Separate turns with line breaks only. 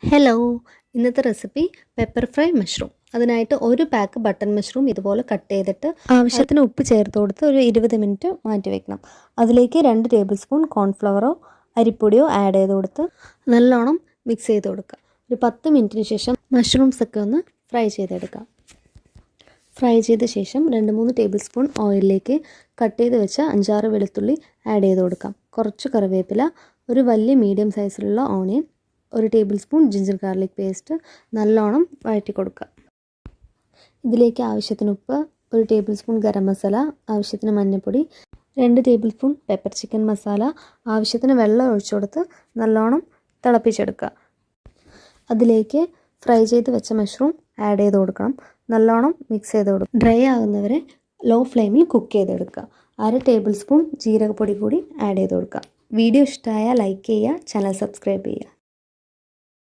Hello, ഇന്നത്തെ recipe pepper fry mushroom. അതിനായിട്ട് ഒരു പാക്ക് ബട്ടൺ മഷ്റൂം ഇതുപോലെ കട്ട് ചെയ്തിട്ട് ആവശ്യത്തിന് ഉപ്പ് ചേർത്ത് കൊടുത്ത് ഒരു 20 മിനിറ്റ് മാറ്റി വെക്കണം. അതിലേക്ക് 2 ടേബിൾ സ്പൂൺ കോൺഫ്ലവറോ അരിപ്പൊടിയോ ആഡ് ചെയ്ത് കൊടുത്ത് നല്ലോണം മിക്സ് ചെയ്ത് കൊടുക്കുക. ഒരു 10 മിനിറ്റിന് ശേഷം മഷ്റൂംസൊക്കെ ഒന്ന് ഫ്രൈ ചെയ്തെടുക്കാം. ഫ്രൈ ചെയ്ത ശേഷം 2-3 ടേബിൾ സ്പൂൺ ഓയിലിലേക്ക് കട്ട് ചെയ്ത് വെച്ച 5-6 വെളുത്തുള്ളി ആഡ് ചെയ്ത് കൊടുക്കാം. കുറച്ച് കറിവേപ്പില, ഒരു വലിയ മീഡിയം സൈസിലുള്ള onion, 1 table spoon ginger garlic paste നല്ലോണം വഴറ്റി കൊടുക്കുക. ഇതിലേക്ക് ആവശ്യത്തിന് ഉപ്പ്, 1 ടേബിൾ സ്പൂൺ ഗരം മസാല, ആവശ്യത്തിന് മഞ്ഞൾപ്പൊടി, 2 table spoon pepper chicken masala, ആവശ്യത്തിന് വെള്ളം ഒഴിച്ചു കൊടുത്ത് നല്ലോണം തിളപ്പിച്ചെടുക്കുക. അതിലേക്ക് ഫ്രൈ ചെയ്ത് വെച്ച മഷ്റൂം ആഡ് ചെയ്ത് കൊടുക്കണം. നല്ലോണം മിക്സ് ചെയ്ത് കൊടുക്കുക. ഡ്രൈ ആകുന്നവരെ ലോ ഫ്ലെയിമിൽ കുക്ക് ചെയ്തെടുക്കുക. 1/2 ടേബിൾ സ്പൂൺ ജീരകപ്പൊടി കൂടി ആഡ് ചെയ്ത് കൊടുക്കുക. വീഡിയോ ഇഷ്ടമായാൽ ലൈക്ക് ചെയ്യുക, ചാനൽ സബ്സ്ക്രൈബ് ചെയ്യുക.